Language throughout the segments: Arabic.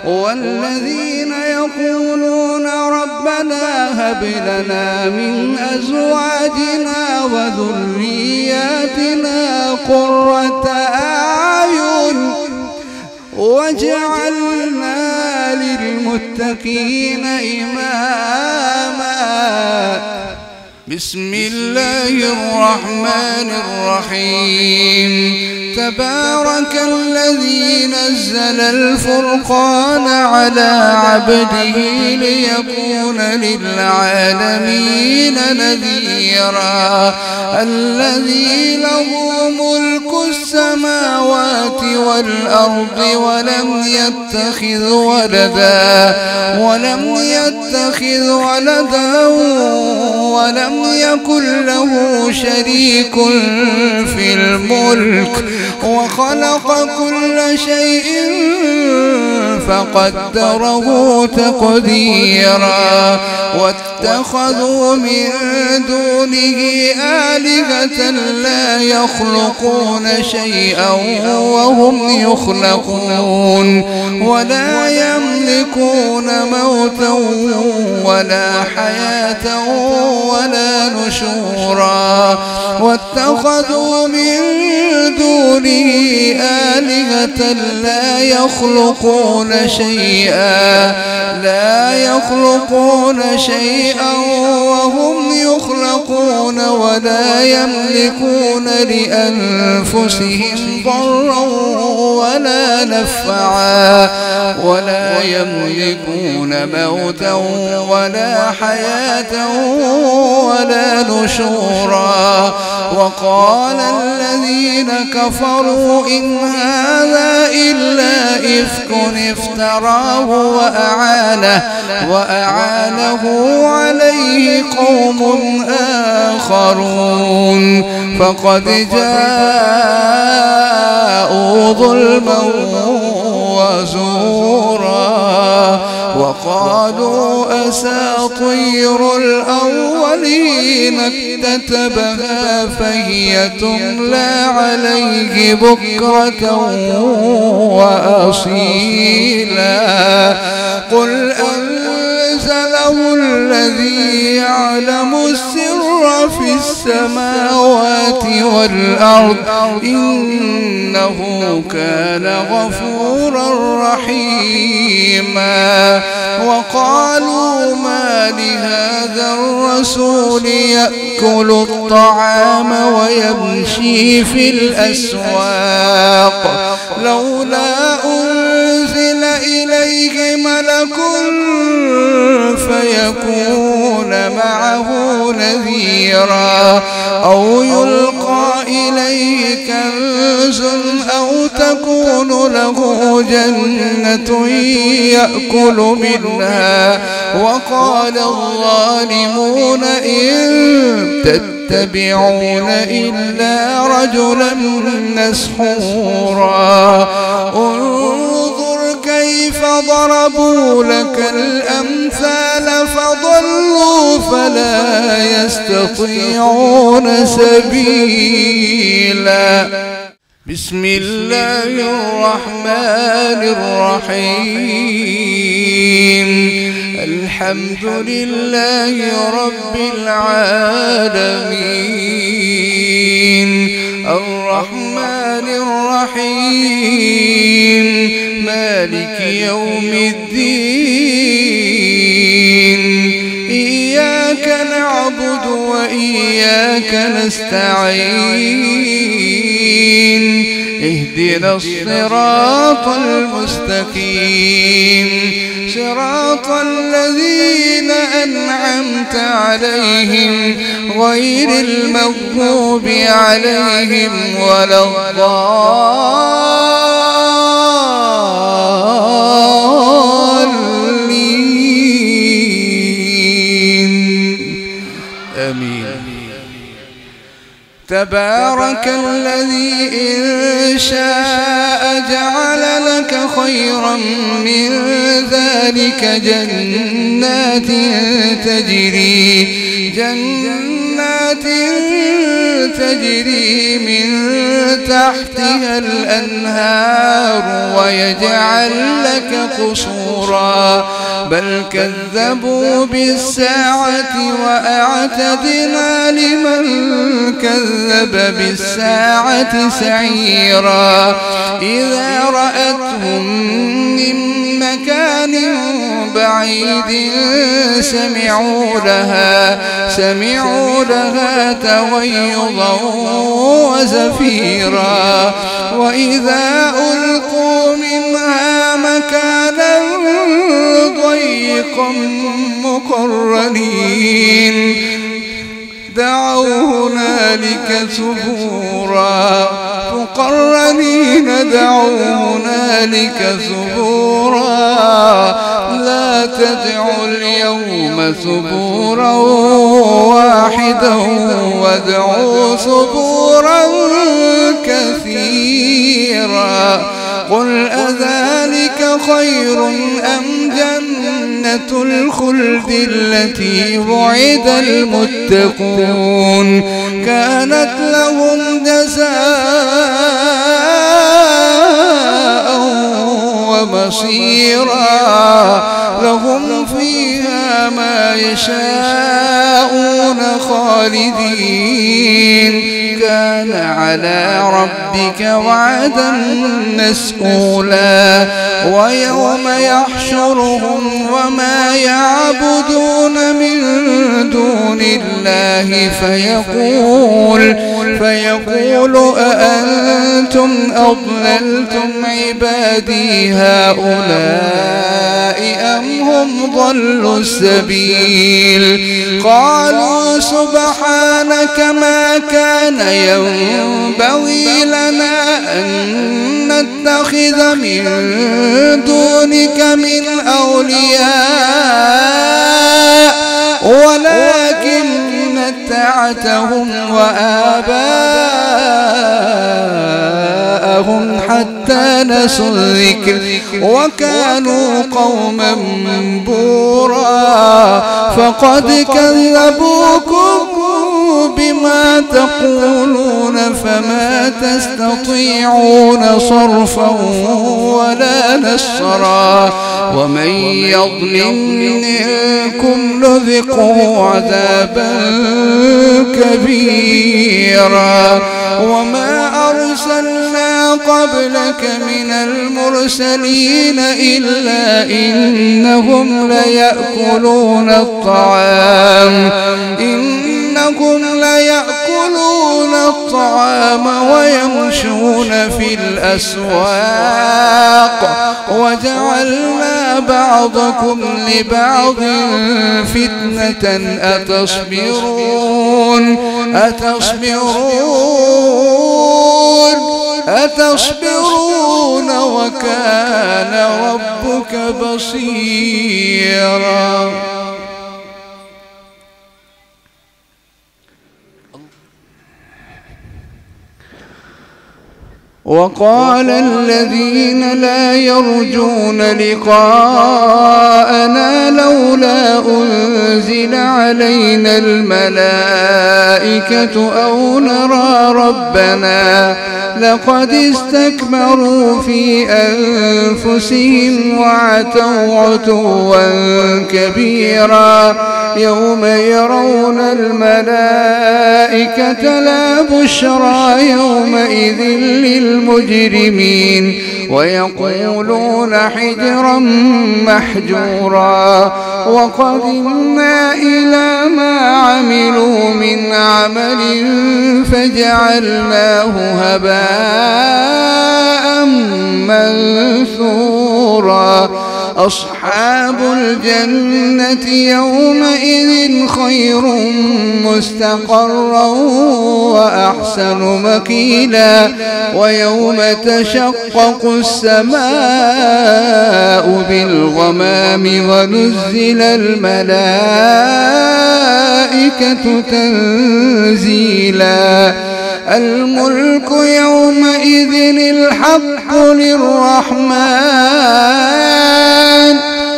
والذين يقولون ربنا هب لنا من أزواجنا وذرياتنا قرة أعين واجعلنا للمتقين إماما. بسم الله الرحمن الرحيم. تبارك الذي نزل الفرقان على عبده ليكون للعالمين نذيرا. الذي له ملك السماوات والأرض ولم يتخذ ولدا ولم يكن له شريك في الملك وخلق كل شيء فقدره تقديرا. واتخذوا من دونه آلهة لا يخلقون شيئا وهم يخلقون ولا يملكون موتا ولا حياة ولا نشورا. واتخذوا من دونه آلهة لا يخلقون شيئا وهم يخلقون ولا يملكون لأنفسهم ضرا ولا نفعا ولا يملكون موتا ولا حياة ولا نشورا. وقال الذين كفروا إن هذا إلا إفك افتراه وأعانه عليه قوم آخرون فقد جاءوا ظلما وزورا. وقالوا أساطير الأولين اكتتبها فهي تملى عليه بكرة وأصيلا. قل أنزله الذي يعلم السر في السماوات والأرض إنه كان غفورا رحيما. وقالوا ما لهذا الرسول يأكل الطعام ويمشي في الأسواق لولا أنزل إليه ملك فيكون معه نذيرا أو يلقى إليه كنز أو تكون له جنة يأكل منها. وقال الظالمون إن تتبعون إلا رجلا مسحورا. انظر كيف ضربوا لك الأمثال فضلوا فلا يستطيعون سبيلا. بسم الله الرحمن الرحيم. الحمد لله رب العالمين الرحمن الرحيم مالك يوم الدين. إياك نعبد وإياك نستعين. اهدنا الصراط المستقيم صراط الذين أنعمت عليهم غير المغضوب عليهم ولا الضالين. آمين. تبارك الذي إن شاء جعل لك خيرا من ذلك جنات تجري من تحتها الأنهار ويجعل لك قصورا بل كذبوا بالساعة وأعتدنا لمن كذب بالساعة سعيرا إذا رأتهم من مكان بعيد سمعوا لها تغيظا وزفيرا وإذا ألقوا منها مكانا ضيقا مقرنين دعوا هنالك ثبورا لا تدعوا اليوم ثبورا واحدا وادعوا ثبورا كثيرا قل أذلك خير أم جنة الخلد التي وعد المتقون كانت لهم جزاء ومصيرا لهم فيها ما يشاءون خالدين كان على ربك وعدا مسئولا ويوم يحشرهم وما يعبدون من دون الله فيقول أأنتم أضللتم عبادي هؤلاء أم هم ضلوا السبيل قالوا سبحانك ما كان ينبغي لنا أن نتخذ من دونك من أولياء ولكن متعتهم وآباءهم حتى نسوا الذكر وكانوا قوما بورا فقد كذبوكم بما تقولون فما تستطيعون صرفا ولا نصرا ومن يظلم منكم نذقه عذابا كبيرا وما أرسلنا قبلك من المرسلين إلا إنهم ليأكلون الطعام ويمشون في الأسواق وجعلنا بعضكم لبعض فتنة أتصبرون وكان ربك بصيرا وقال الذين لا يرجون لقاءنا لولا أنزل علينا الملائكة أو نرى ربنا لقد استكبروا في أنفسهم وعتوا عتوا كبيرا يوم يرون الملائكة لا بشرى يومئذ للمجرمين ويقولون حجرا محجورا وقدمنا إلى ما عملوا من عمل فجعلناه هباء منثورا أصحاب الجنة يومئذ خير مستقرا وأحسن مقيلا ويوم تشقق السماء بالغمام ونزل الملائكة تنزيلا الملك يومئذ الحق للرحمن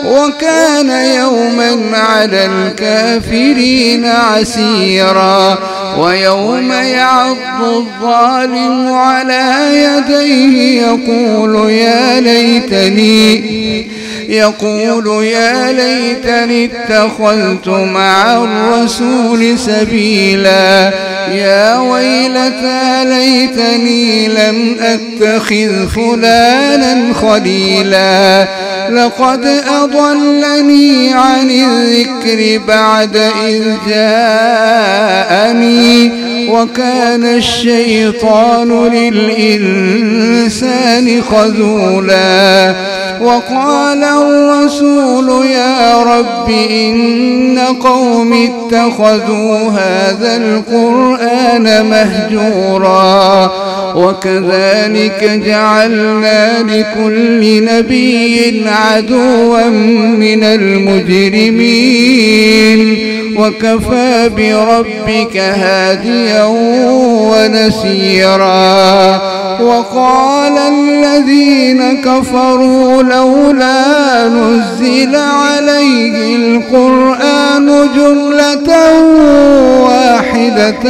وكان يوما على الكافرين عسيرا ويوم يعض الظالم على يديه يقول يا ليتني اتخذت مع الرسول سبيلا يا ويلتى ليتني لم أتخذ فلانا خليلا لقد أضلني عن الذكر بعد إذ جاءني وكان الشيطان للإنسان خذولا وقال الرسول يا رب إن قومي اتخذوا هذا القرآن مهجورا وكذلك جعلنا لكل نبي عدوا من المجرمين وكفى بربك هاديا ونسيرا وقال الذين كفروا لولا نزل عليه القرآن جملة واحدة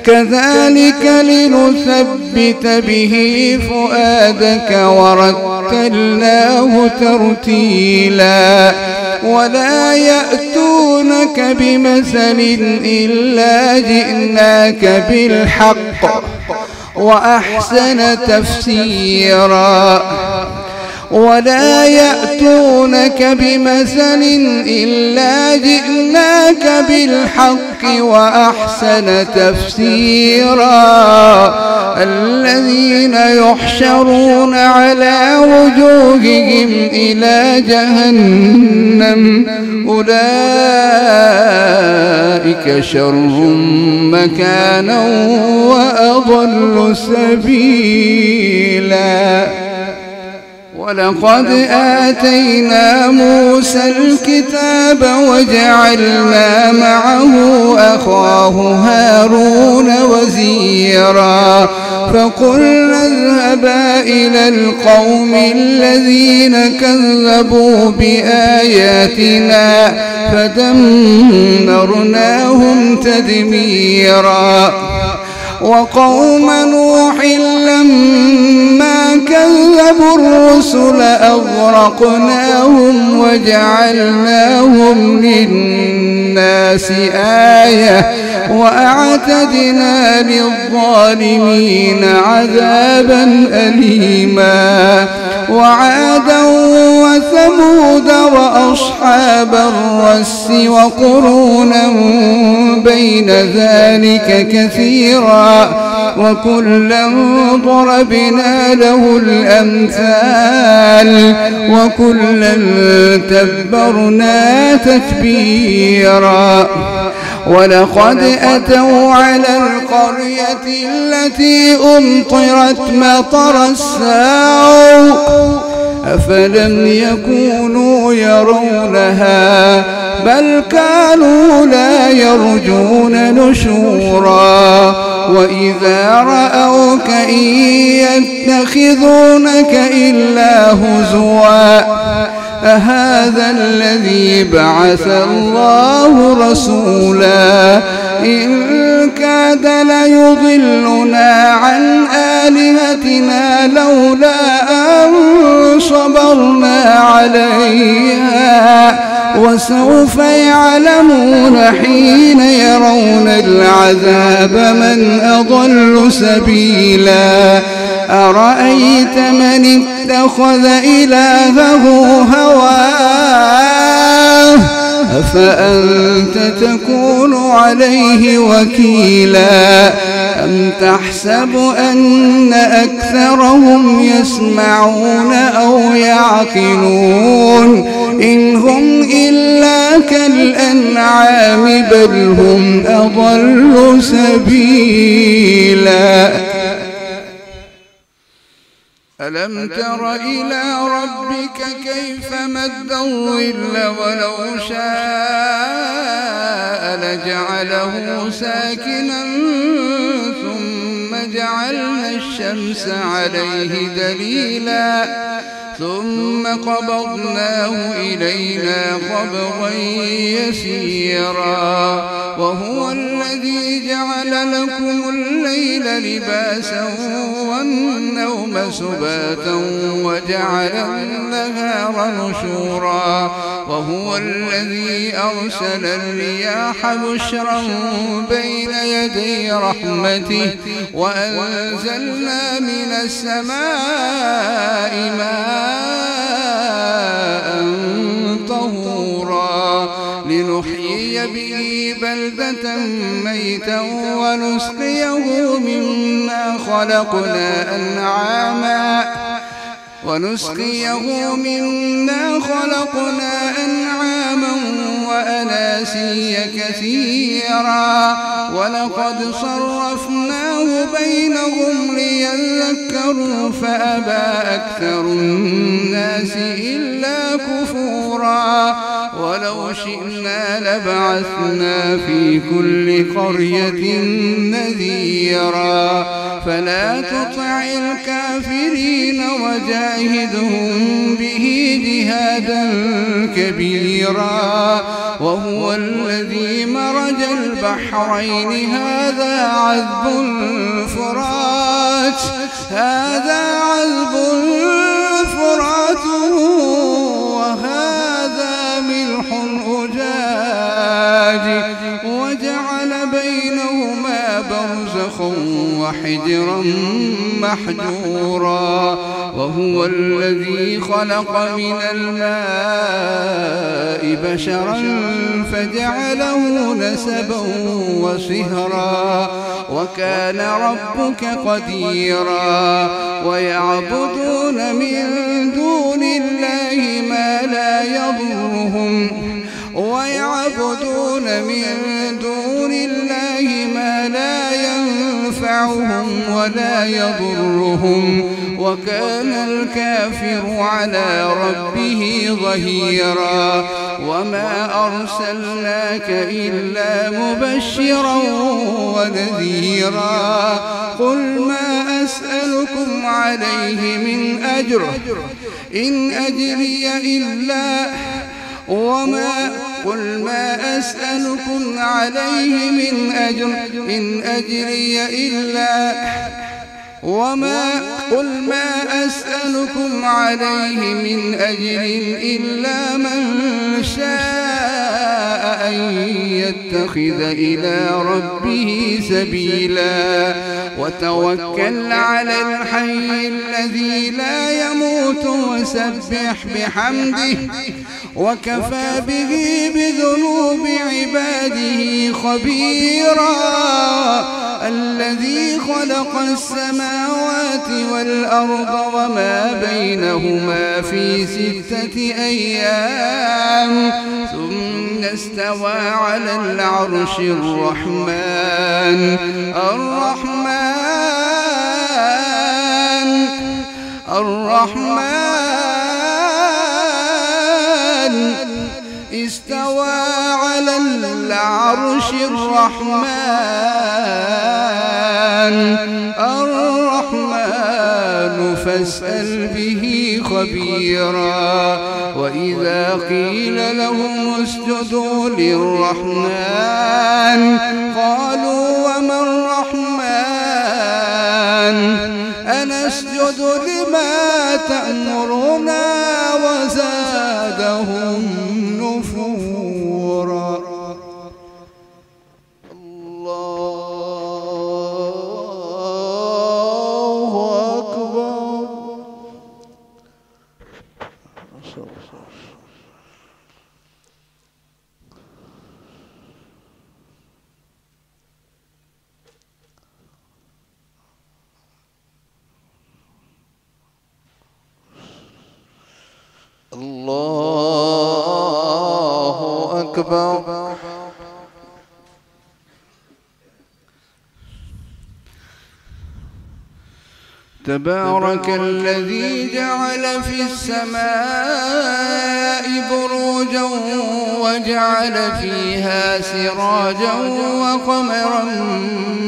كذلك لنثبت به فؤادك ورتلناه ترتيلا ولا يأتونك بمثل إلا جئناك بالحق وأحسن تفسيرا ولا يأتونك بمثل إلا جئناك بالحق وأحسن تفسيرا الذين يحشرون على وجوههم إلى جهنم أولئك شر مكانا وأضل سبيلا ولقد آتينا موسى الكتاب وجعلنا معه أخاه هارون وزيرا فقلنا اذهبا إلى القوم الذين كذبوا بآياتنا فدمرناهم تدميرا وقوم نوح لما كذبوا الرسل أغرقناهم وجعلناهم للناس آية وأعتدنا للظالمين عذابا أليما وعادا وثمود وأصحاب الرس وقرونا بين ذلك كثيرا وكلا ضربنا له الأمثال وكلا تبرنا تتبيرا ولقد أتوا على القرية التي أمطرت مطر السوء أفلم يكونوا يرونها بل كانوا لا يرجون نشورا وإذا رأوك إن يتخذونك إلا هزوا أهذا الذي بعث الله رسولا إن كاد ليضلنا عن آلهتنا لولا أن صبرنا عليها وسوف يعلمون حين يرون العذاب من أضل سبيلا أرأيت من اتخذ إلهه هواه أفأنت تكون عليه وكيلا أم تحسب أن أكثرهم يسمعون أو يعقلون إن هم إلا كالأنعام بل هم أضل سبيلا ألم تر إلى ربك كيف مد الظل ولو شاء لجعله ساكنا ثم جعلنا الشمس عليه دليلا ثم قبضناه إلينا قبضا يسيرا وهو الذي جعل لكم الليل لباسا والنوم سباتا وجعل النهار نشورا وهو الذي أرسل الرياح بشرا بين يدي رحمته وأنزلنا من السماء ماء طهورا لنحيي به بلدة ميتا ونسقيه مما خلقنا أنعاما وأناسيا كثيرا ولقد صرفناه بينهم ليذكروا فأبى أكثر الناس إلا كفورا ولو شئنا لبعثنا في كل قرية نذيرا فلا تطع الكافرين وجاهدهم به جهادا كبيرا وهو الذي مرج البحرين هذا عذب فرات وهذا ملح أجاج وجعل بينهما برزخا وحجرا محجورا وهو الذي خلق من الماء بشرا فجعله نسبا وصهرا وكان ربك قديرا ويعبدون من دون الله ما لا ينفعهم ولا يضرهم وكان الكافر على ربه ظهيرا وما أرسلناك إلا مبشرا ونذيرا قل ما أسألكم عليه من أجر إن أجري إلا من شاء أن يتخذ إلى ربه سبيلا وتوكل على الحي الذي لا يموت وسبح بحمده وكفى به بذنوب عباده خبيرا الذي خلق السماوات والأرض وما بينهما في 6 أيام ثم استوى على العرش الرحمن استوى على العرش الرحمن فاسأل به خبيرا وإذا قيل لهم اسجدوا للرحمن قالوا وما الرحمن أنسجد لما تأمرنا وزادهم نفورا الله أكبر. الله أكبر. تبارك الذي جعل في السماء بروجا وجعل فيها سراجا وقمرا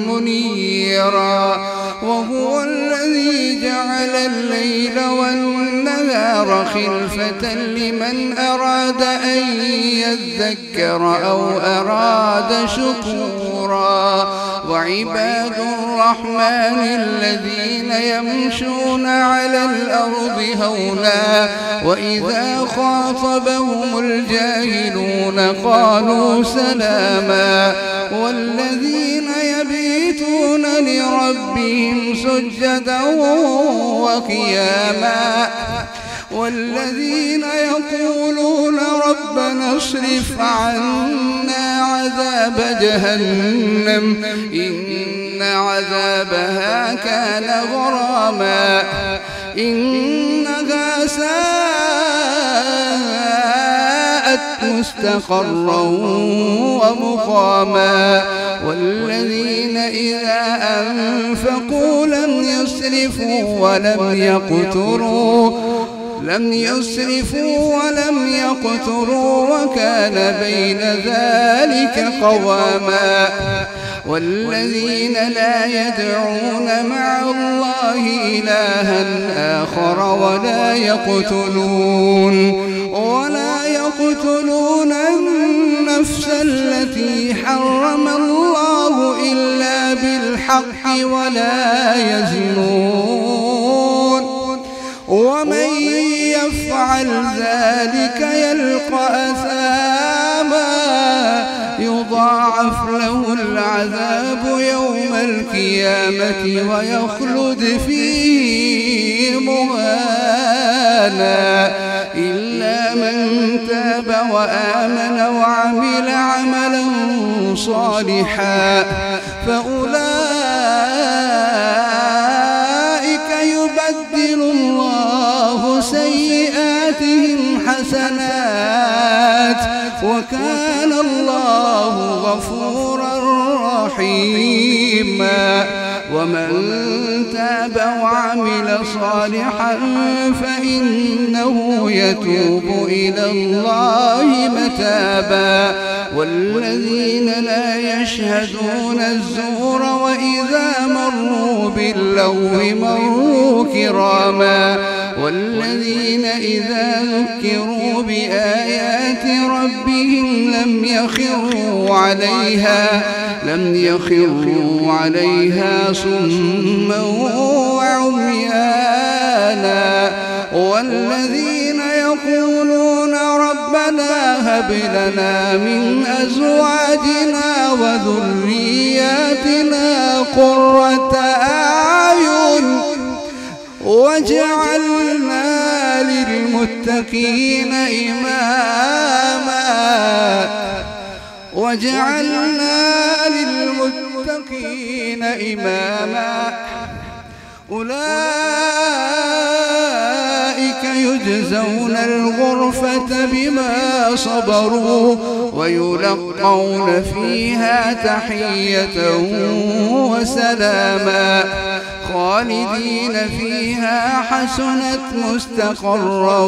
منيرا وهو الذي جعل الليل والنهار الدار خلفة لمن أراد أن يذكر أو أراد شكورا وعباد الرحمن الذين يمشون على الأرض هونا وإذا خاطبهم الجاهلون قالوا سلاما والذين يبيتون لربهم سجدا وقياما والذين يقولون ربنا اصرف عنا عذاب جهنم إن عذابها كان غراما إنها ساءت مستقرا ومقاما والذين إذا أنفقوا لم يسرفوا ولم يقتروا وكان بين ذلك قواما والذين لا يدعون مع الله إلها آخر ولا يقتلون النفس التي حرم الله إلا بالحق ولا يزنون ومن يفعل ذلك يلقى أثاما يضاعف له العذاب يوم القيامة ويخلد فيه مهانا إلا من تاب وآمن وعمل عملا صالحا فأولئك يبدل الله سيئاتهم حسنات وكان الله غفورا رحيما ومن تاب وعمل صالحا فإنه يتوب إلى الله متابا والذين لا يشهدون الزور وإذا مروا باللغو مروا كراما والذين إذا ذكروا بآيات ربهم لم يخروا عليها صما وعميانا والذين يقولون ربنا هب لنا من أزواجنا وذرياتنا قرة أعين وجعلنا للمتقين إماما أولئك يجزون الغرفة بما صبروا ويلقون فيها تحية وسلاما خالدين فيها حسنت مستقرا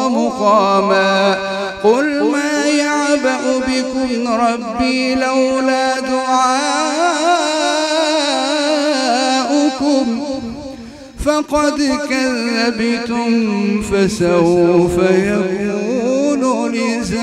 ومقاما قل ما يعبأ بكم ربي لولا دعاؤكم فقد كذبتم فسوف يكون لزاما.